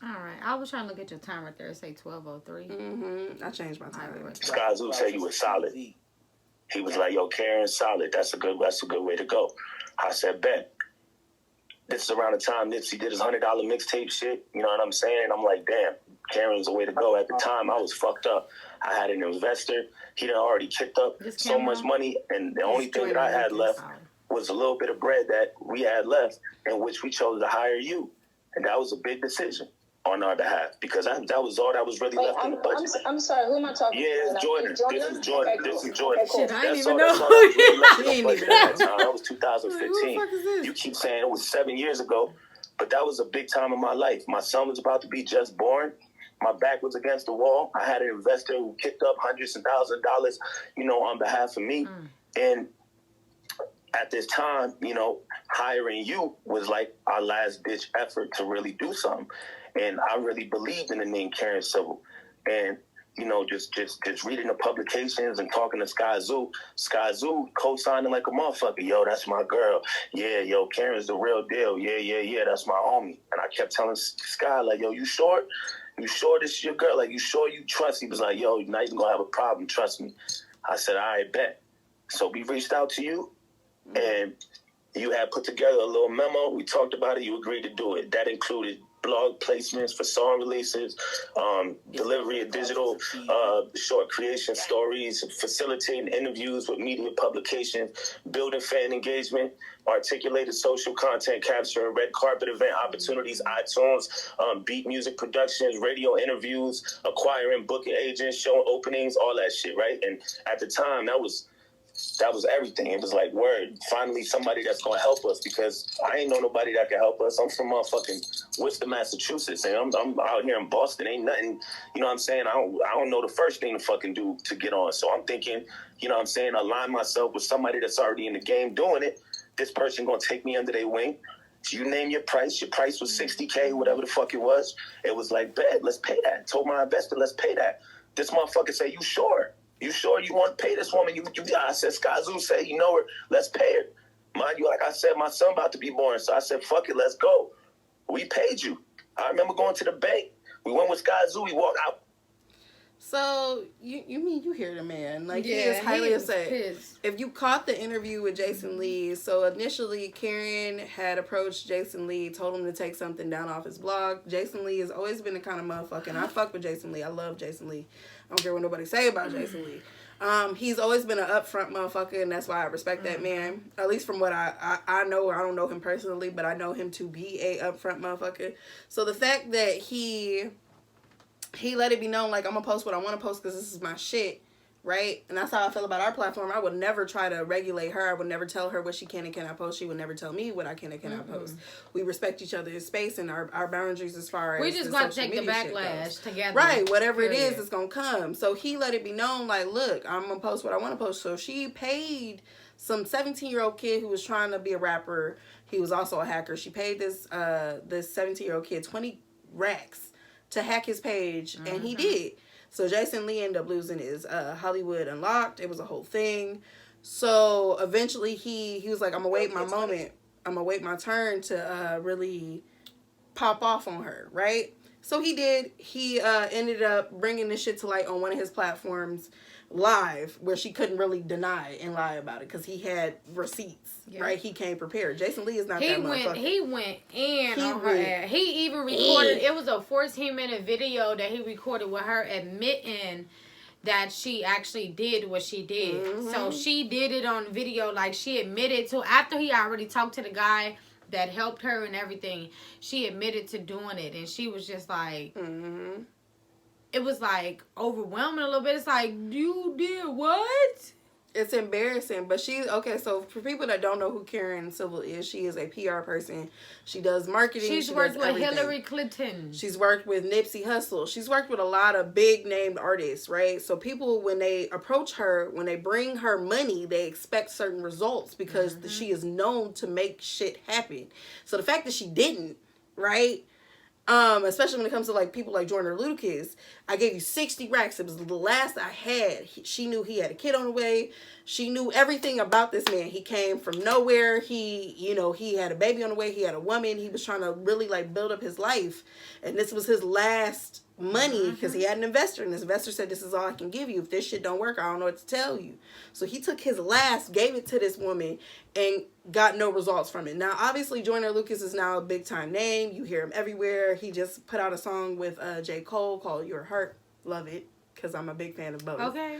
All right. I was trying to look at your time right there. It say 12:03. Mm-hmm. I changed my time. Guys who say you were solid. He was like, yo, Karen, solid. That's a good way to go. I said, bet. This is around the time Nipsey did his $100 mixtape shit. You know what I'm saying? I'm like, damn, Karen's the way to go. At the time, I was fucked up. I had an investor. He done already kicked up so much money, and the only thing that I had left was a little bit of bread that we had left, in which we chose to hire you. And that was a big decision on our behalf, because that was all that was really left in the budget. I'm sorry, who am I talking to? Yeah, it's Jordan. This is Jordan. Okay, This is Jordan. Okay, cool. Shit, I didn't That's even all know. that was really left in the She budget didn't at even that time. That was 2015. Who the fuck is this? You keep saying it was 7 years ago, but that was a big time in my life. My son was about to be just born. My back was against the wall. I had an investor who kicked up hundreds and thousands of dollars, on behalf of me. And at this time, hiring you was like our last ditch effort to really do something. And I really believed in the name Karen Civil. And, just reading the publications and talking to Sky Zoo co-signing like a motherfucker. Yo, that's my girl. Yeah, yo, Karen's the real deal. Yeah, that's my homie. And I kept telling Sky, like, yo, you sure? You sure this is your girl? Like, you sure you trust? He was like, yo, you're not even gonna have a problem, trust me. I said, all right, bet. So we reached out to you, and you had put together a little memo. We talked about it. You agreed to do it. That included blog placements for song releases, delivery of digital short creation stories, facilitating interviews with media publications, building fan engagement, articulated social content capture, red carpet event opportunities, iTunes, beat music productions, radio interviews, acquiring booking agents, show openings, all that shit, right? And at the time, that was everything. It was like, word, finally somebody that's going to help us, because I ain't know nobody that can help us. I'm from motherfucking Worcester, Massachusetts, and I'm out here in Boston. Ain't nothing, you know what I'm saying? I don't know the first thing to fucking do to get on. So I'm thinking, you know what I'm saying, align myself with somebody that's already in the game doing it. This person going to take me under their wing. So you name your price. Your price was $60K, whatever the fuck it was. It was like, bet, let's pay that. Told my investor, let's pay that. This motherfucker say, you sure? You sure you want to pay this woman? I said, Sky Zoo say, you know her, let's pay her. Mind you, like I said, my son about to be born. So I said, fuck it, let's go. We paid you. I remember going to the bank. We went with Sky Zoo. We walked out. So you mean you hear the man? Like, Yeah, he is highly he is upset. pissed. If you caught the interview with Jason Lee, so initially Karen had approached Jason Lee, told him to take something down off his blog. Jason Lee has always been the kind of motherfucker, and I fuck with Jason Lee. I love Jason Lee. I don't care what nobody say about Jason Lee. He's always been an upfront motherfucker, and that's why I respect that man. At least from what I know. I don't know him personally, but I know him to be a upfront motherfucker. So the fact that he let it be known, like, I'm gonna post what I want to post because this is my shit, right? And that's how I feel about our platform. I would never try to regulate her. I would never tell her what she can and cannot post. She would never tell me what I can and cannot post. We respect each other's space and our boundaries as far as We just got to take the backlash together. Right, whatever it is, it's gonna come. So he let it be known, like, look, I'm gonna post what I want to post. So she paid some 17-year-old kid who was trying to be a rapper. He was also a hacker. She paid this 17-year-old kid 20 racks to hack his page, and he did. So Jason Lee ended up losing his Hollywood Unlocked. It was a whole thing. So eventually he was like, I'm gonna wait my moment. I'm gonna wait my turn to really pop off on her, right? So he did. He ended up bringing this shit to light on one of his platforms live, where she couldn't really deny and lie about it because he had receipts, right? He came prepared. Jason Lee is not that motherfucker. He went in on her ass. He even recorded, it was a 14-minute video that he recorded with her admitting that she actually did what she did. So she did it on video, like she admitted to, after he already talked to the guy that helped her and everything, she admitted to doing it, and she was just like, it was like overwhelming a little bit. It's like, you did what? It's embarrassing, but okay, so for people that don't know who Karen Civil is, she is a PR person. She does marketing. She's worked with Hillary Clinton. She's worked with Nipsey Hussle. She's worked with a lot of big named artists, right? So people, when they approach her, when they bring her money, they expect certain results because she is known to make shit happen. So the fact that she didn't, right? Especially when it comes to like people like Jordan or Ludacris, I gave you 60 racks. It was the last I had. She knew he had a kid on the way. She knew everything about this man. He came from nowhere. He had a baby on the way. He had a woman. He was trying to really like build up his life. And this was his last money because he had an investor, and this investor said, this is all I can give you. If this shit don't work, I don't know what to tell you. So he took his last, gave it to this woman, and got no results from it. Now, obviously, Joyner Lucas is now a big time name. You hear him everywhere. He just put out a song with J. Cole called Your Heart. Love it, because I'm a big fan of both. Okay.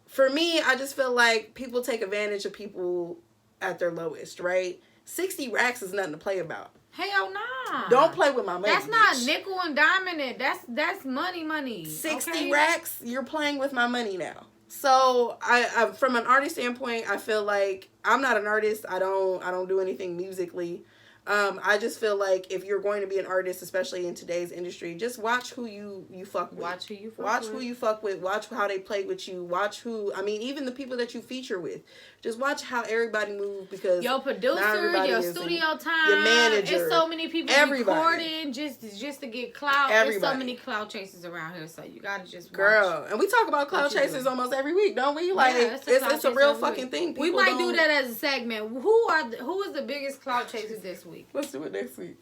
For me, I just feel like people take advantage of people at their lowest, right? 60 racks is nothing to play about. Hell nah. Don't play with my money. That's not nickel and diamond it. That's money. 60 racks, you're playing with my money now. So I from an artist standpoint, I feel like I'm not an artist. I don't do anything musically. I just feel like if you're going to be an artist, especially in today's industry, just watch who you fuck with. Watch who you fuck with. Watch how they play with you. Watch even the people that you feature with. Just watch how everybody moves, because your producer, your studio time, your manager, there's so many people recording just to get clout. There's so many clout chasers around here, so you gotta just watch. Girl, and we talk about clout chasers almost every week, don't we? Like, it's a real fucking thing. We might do that as a segment. Who is the biggest clout chaser this week? Let's do it next week.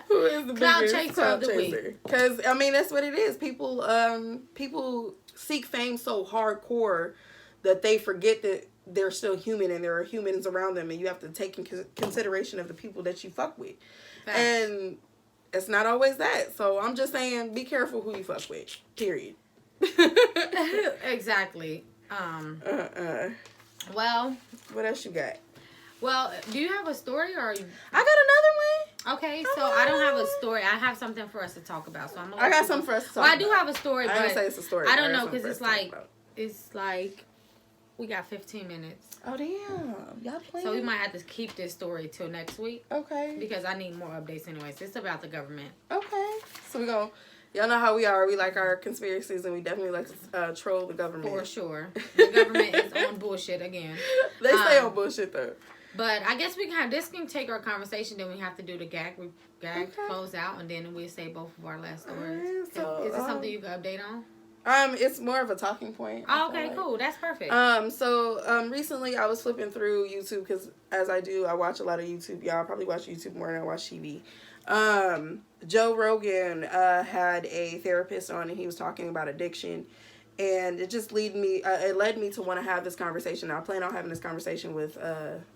Who is the clout biggest chaser clout of the chaser? week? Because that's what it is. People seek fame so hardcore that they forget that they're still human and there are humans around them, and you have to take in consideration of the people that you fuck with. Facts. And it's not always that. So I'm just saying, be careful who you fuck with. Period. Exactly. Well, what else you got? Well, do you have a story, or? I got another one. Okay, so I don't have a story. I have something for us to talk about. So I got something for us to talk about. Well, I do have a story, but I didn't say it's a story. I don't know, because it's like we got 15 minutes. Oh damn, y'all playing? So we might have to keep this story till next week. Okay. Because I need more updates anyways. It's about the government. Okay. So y'all know how we are. We like our conspiracies, and we definitely like to troll the government. For sure. The government is on bullshit again. They stay on bullshit though. But I guess this can take our conversation. Then we have to do the gag close out, and then we'll say both of our last stories. So, is it something you can update on? It's more of a talking point. Oh, okay, cool. That's perfect. Recently I was flipping through YouTube, because as I do, I watch a lot of YouTube. Y'all probably watch YouTube more than I watch TV. Joe Rogan had a therapist on, and he was talking about addiction, and it just led me to want to have this conversation. I plan on having this conversation with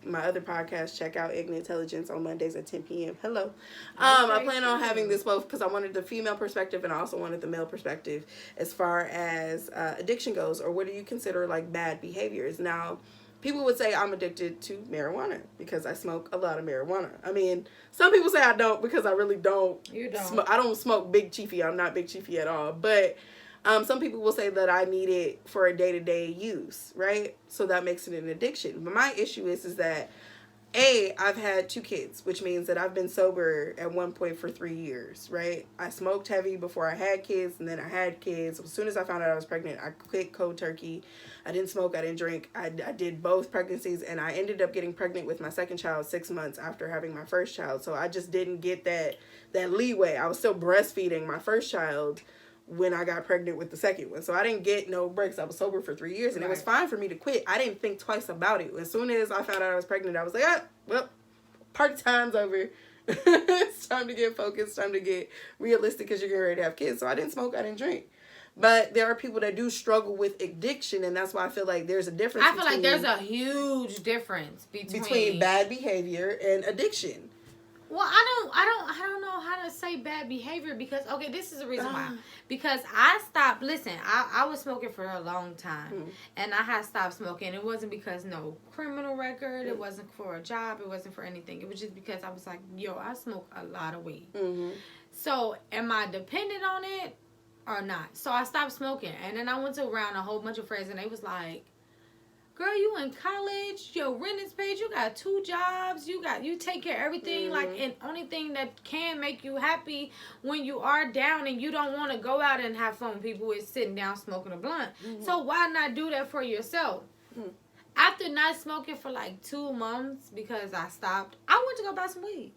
my other podcast. Check out Ignorant Intelligence on Mondays at 10 p.m. Hello. I plan on having this both because I wanted the female perspective and I also wanted the male perspective as far as addiction goes, or what do you consider like bad behaviors. Now, people would say I'm addicted to marijuana because I smoke a lot of marijuana. I mean, some people say I don't because I really don't. You don't. I don't smoke Big Chiefy. I'm not Big Chiefy at all. But some people will say that I need it for a day-to-day use, right? So that makes it an addiction. But my issue is that, I've had 2 kids, which means that I've been sober at one point for 3 years, right? I smoked heavy before I had kids, and then I had kids. As soon as I found out I was pregnant, I quit cold turkey. I didn't smoke, I didn't drink. I did both pregnancies, and I ended up getting pregnant with my second child 6 months after having my first child. So I just didn't get that leeway. I was still breastfeeding my first child when I got pregnant with the second one. So I didn't get no breaks. I was sober for 3 years, and It was fine for me to quit. I didn't think twice about it. As soon as I found out I was pregnant, I was like, well, party time's over. It's time to get focused, time to get realistic, because you're getting ready to have kids. So I didn't smoke, I didn't drink. But there are people that do struggle with addiction, and that's why I feel like there's a difference. I feel like there's a huge difference between bad behavior and addiction. Well, I don't know how to say bad behavior, because this is the reason why. Because I stopped. Listen, I was smoking for a long time, and I had stopped smoking. It wasn't because no criminal record. It wasn't for a job. It wasn't for anything. It was just because I was like, I smoke a lot of weed. So am I dependent on it or not? So I stopped smoking, and then I went around a whole bunch of friends, and they was like, girl, you in college, your rent is paid, you got 2 jobs, you take care of everything, and only thing that can make you happy when you are down and you don't want to go out and have fun with people is sitting down smoking a blunt. So why not do that for yourself? After not smoking for like 2 months, because I stopped, I went to go buy some weed.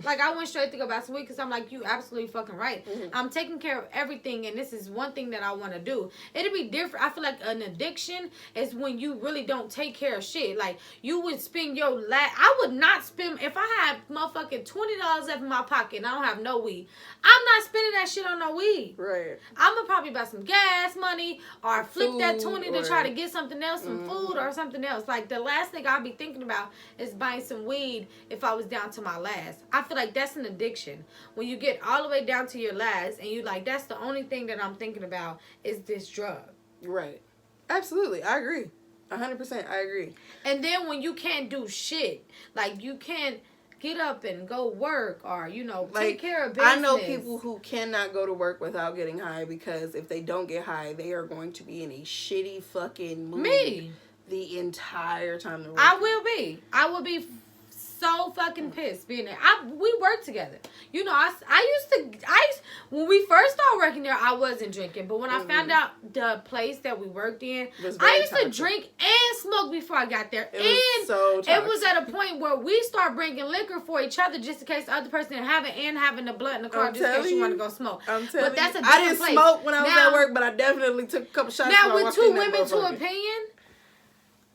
Like, I went straight to go buy some weed because I'm like, you absolutely fucking right. Mm-hmm. I'm taking care of everything, and this is one thing that I want to do. It'll be different. I feel like an addiction is when you really don't take care of shit. Like, you would spend your I would not spend, if I had motherfucking $20 left in my pocket and I don't have no weed, I'm not spending that shit on no weed. Right. I'm going to probably buy some gas money or flip Food, that 20 to try to get something else, some food or something else. Like, the last thing I'll be thinking about is buying some weed if I was down to my last. I feel like that's an addiction. When you get all the way down to your last and you like, that's the only thing that I'm thinking about is this drug. Right. Absolutely. I agree. 100%. I agree. And then when you can't do shit, like you can't get up and go work or, you know, take care of business. I know people who cannot go to work without getting high because if they don't get high, they are going to be in a shitty fucking mood. Me. The entire time they're working. I will be so fucking pissed being there. We work together. You know, I used when we first started working there, I wasn't drinking. But when I found out the place that we worked in, I used to drink and smoke before I got there. It was at a point where we start bringing liquor for each other just in case the other person didn't have it and having the blunt in the car just in case you want to go smoke. But that's a different I didn't place. smoke when I was at work, but I definitely took a couple shots. Now with two women to opinion,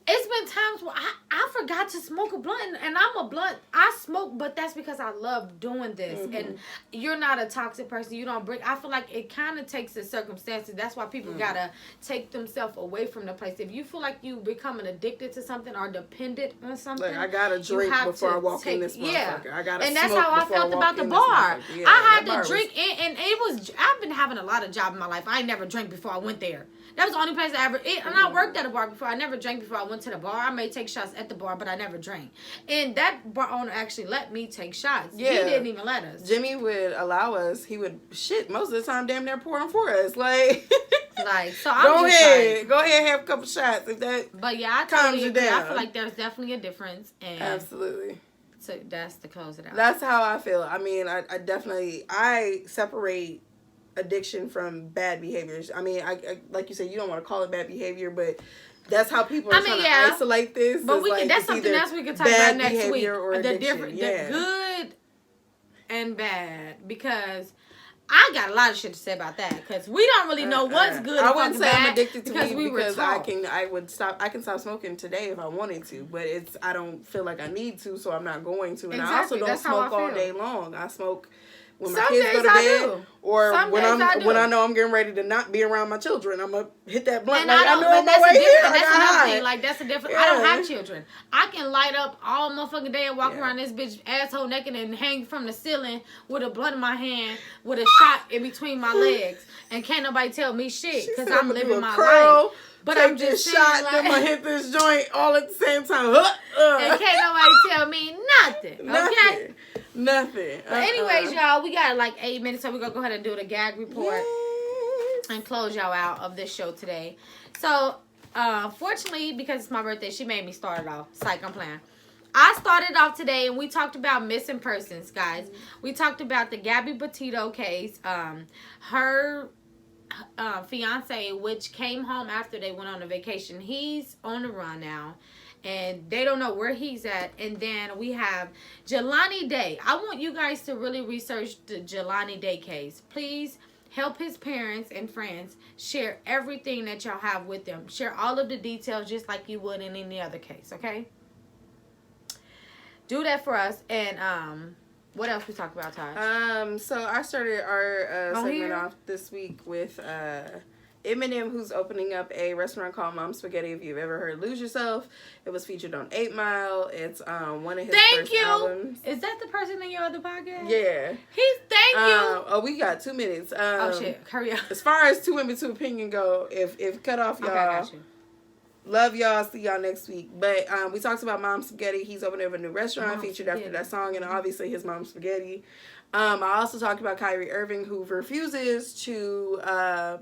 it's been times where I forgot to smoke a blunt, and I'm a blunt. I smoke, but that's because I love doing this. And you're not a toxic person. You don't bring. I feel like it kind of takes the circumstances. That's why people gotta take themselves away from the place. If you feel like you becoming addicted to something or dependent on something, like I gotta drink before I walk in this motherfucker. Yeah. I gotta. And that's how I felt about the bar. Yeah, I had to drink, and it was. I've been having a lot of jobs in my life. I ain't never drank before I went there. That was the only place I ever ate. And I worked at a bar before. I never drank before I went to the bar. I may take shots at the bar, but I never drank. And that bar owner actually let me take shots. Yeah. He didn't even let us. Jimmy would allow us. He would, most of the time, damn near pour them for us. Like, so I'm go ahead, have a couple shots. If that but yeah, I totally agree. I feel like there's definitely a difference. And absolutely. So that's to close it out. That's how I feel. I mean, I definitely, I separate addiction from bad behaviors. I mean, I like you said, you don't want to call it bad behavior, but that's how people are trying to isolate this. But that's something else we can talk about next week. The different, the good and bad, because I got a lot of shit to say about that, because we don't really know what's good. I wouldn't say I'm addicted to weed because I can stop smoking today if I wanted to, but I don't feel like I need to, so I'm not going to. And I also don't smoke all day long. I smoke when my kids go to bed, or when I know I'm getting ready to not be around my children, I'm gonna hit that blunt. Like, I know I'm my way here. That's another thing. Like, that's a different. I don't have children. I can light up all motherfucking day and walk around this bitch asshole naked and hang from the ceiling with a blunt in my hand with a shot in between my legs, and can't nobody tell me shit because I'm living my life. But I'm just saying, shot, then I hit this joint all at the same time. And can't nobody tell me nothing. Okay. Nothing. But anyways, y'all, we got like 8 minutes, so we're gonna go ahead and do the gag report and close y'all out of this show today. So, fortunately, because it's my birthday, she made me start it off. Psych, I'm playing. I started off today, and we talked about missing persons, guys. We talked about the Gabby Petito case. Her fiance, which came home after they went on a vacation. He's on the run now, and they don't know where he's at. And then we have Jelani Day. I want you guys to really research the Jelani Day case. Please help his parents and friends. Share everything that y'all have with them. Share all of the details just like you would in any other case, okay? Do that for us. And what else we talked about, Taj? So I started our segment off this week with Eminem, who's opening up a restaurant called Mom's Spaghetti. If you've ever heard Lose Yourself, it was featured on 8 Mile. It's one of his first albums. Is that the person in your other podcast? Yeah. Thank you. Oh, we got 2 minutes. Oh shit, hurry up. As far as 2 Women, 2 Opinion go, if cut off, y'all. Okay, I got you. Love y'all. See y'all next week. But we talked about Mom's Spaghetti. He's opening up a new restaurant featured after that song, and obviously his Mom's Spaghetti. I also talked about Kyrie Irving, who refuses to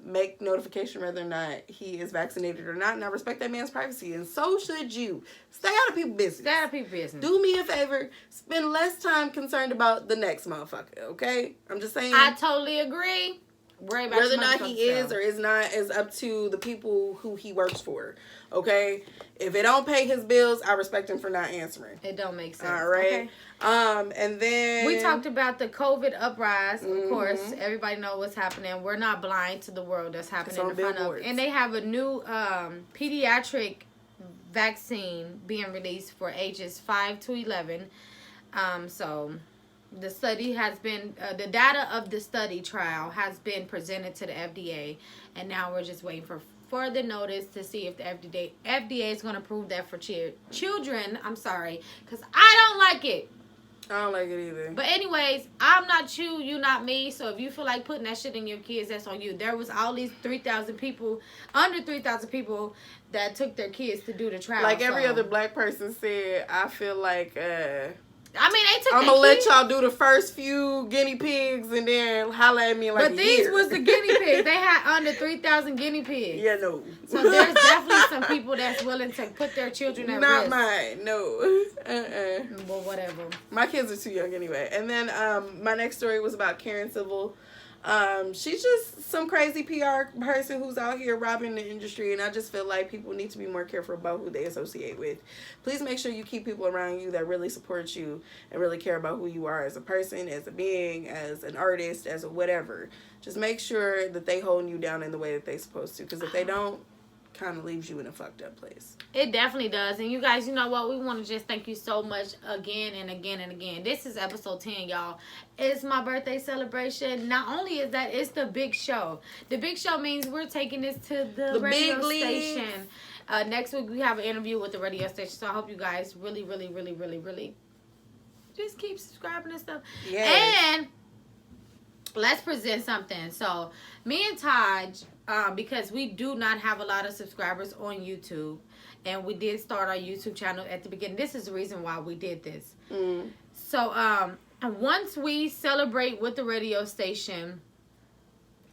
make notification whether or not he is vaccinated or not, and I respect that man's privacy, and so should you. Stay out of people's business. Stay out of people's business. Do me a favor. Spend less time concerned about the next motherfucker, okay? I'm just saying. I totally agree. worry about whether or not he is or is not is up to the people who he works for. Okay, if it don't pay his bills, I respect him for not answering. It don't make sense. All right. Okay. And then we talked about the COVID uprise. Of course, everybody know what's happening. We're not blind to the world that's happening in front of. And they have a new pediatric vaccine being released for ages 5 to 11. So the study has been the data of the study trial has been presented to the FDA, and now we're just waiting for further notice to see if the FDA is going to approve that for children. I'm sorry, because I don't like it. I don't like it either. But anyways, I'm not you not me. So if you feel like putting that shit in your kids, that's on you. There was all these 3,000 people, under 3,000 people that took their kids to do the trial. Like every other black person said, I feel like I mean, they took. I'm gonna let y'all do the first few guinea pigs and then holler at me in like But these was the guinea pigs. They had under 3,000 guinea pigs. Yeah, no. So there's definitely some people that's willing to put their children at risk. Not mine, no. Well, whatever. My kids are too young anyway. And then my next story was about Karen Civil. She's just some crazy PR person who's out here robbing the industry, and I just feel like people need to be more careful about who they associate with. Please make sure you keep people around you that really support you and really care about who you are as a person, as a being, as an artist, as a whatever. Just make sure that they holding you down in the way that they're supposed to, because if they don't, kind of leaves you in a fucked up place. It definitely does. And you guys, you know what? We want to just thank you so much again and again and again. This is episode 10, y'all. It's my birthday celebration. Not only is that, it's the big show. The big show means we're taking this to the radio station. Next week, we have an interview with the radio station. So I hope you guys really, really, really, really, really just keep subscribing and stuff. Yes. And let's present something. So me and Taj, because we do not have a lot of subscribers on YouTube, and we did start our YouTube channel at the beginning. This is the reason why we did this. So once we celebrate with the radio station,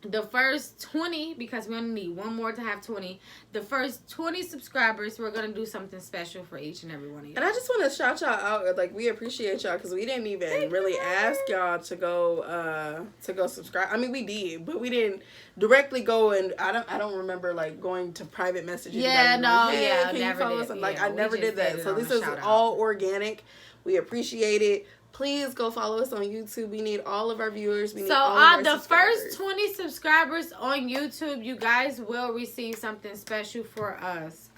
the first 20, because we only need one more to have 20, the first 20 subscribers, we're going to do something special for each and every one of you. And I just want to shout y'all out. Like, we appreciate y'all, because we didn't even really ask y'all to go subscribe. I mean, we did, but we didn't directly go, and I don't remember like going to private messages. Yeah, no, like, hey, yeah, can never you follow did. us? Like, Yeah, I never did that. So this is shout-out. all organic. We appreciate it. Please go follow us on YouTube. We need all of our viewers. We need all of our the subscribers. first 20 subscribers on YouTube, you guys will receive something special for us.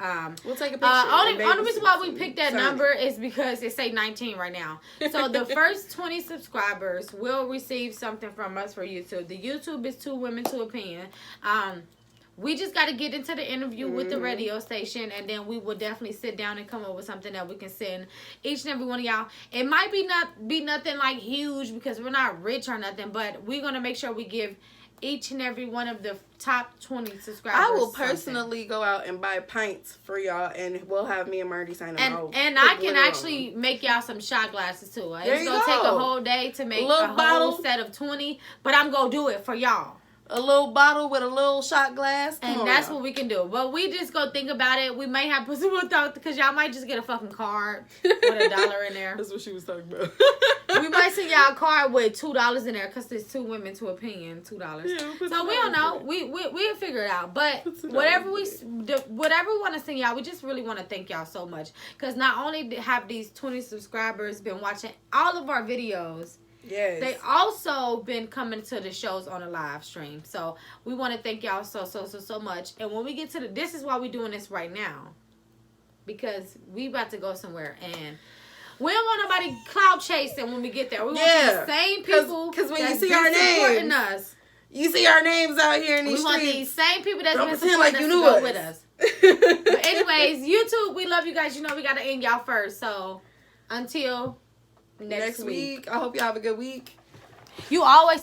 We'll take a picture. Only reason why we picked that number is because it say 19 right now. So the first 20 subscribers will receive something from us for YouTube. The YouTube is 2 Women to Opinion. We just got to get into the interview with the radio station, and then we will definitely sit down and come up with something that we can send each and every one of y'all. It might be nothing like huge because we're not rich or nothing, but we're going to make sure we give each and every one of the top 20 subscribers I will personally go out and buy pints for y'all, and we'll have me and Marty sign them out. And I can actually make y'all some shot glasses too. It's going to take a whole day to make a whole set of 20, but I'm going to do it for y'all. A little bottle with a little shot glass. And that's what we can do. But we just go think about it. We may have put some more thought, because y'all might just get a fucking card with $1 in there. That's what she was talking about. We might send y'all a card with $2 in there, because there's 2 Women to Opinion, $2. Yeah, so we don't know. We'll figure it out. But whatever we want to send y'all, we just really want to thank y'all so much. Because not only have these 20 subscribers been watching all of our videos, yes, they also been coming to the shows on a live stream. So we want to thank y'all so much. And when we get to this is why we're doing this right now, because we about to go somewhere, and we don't want nobody cloud chasing when we get there. We want the same people, because when you see our names, us, you see our names out here in these streets. We want these same people that's don't been pretend supporting like us you knew to go us. with us. But anyways, YouTube, we love you guys. You know we got to end y'all first. So until next week. I hope y'all have a good week. You always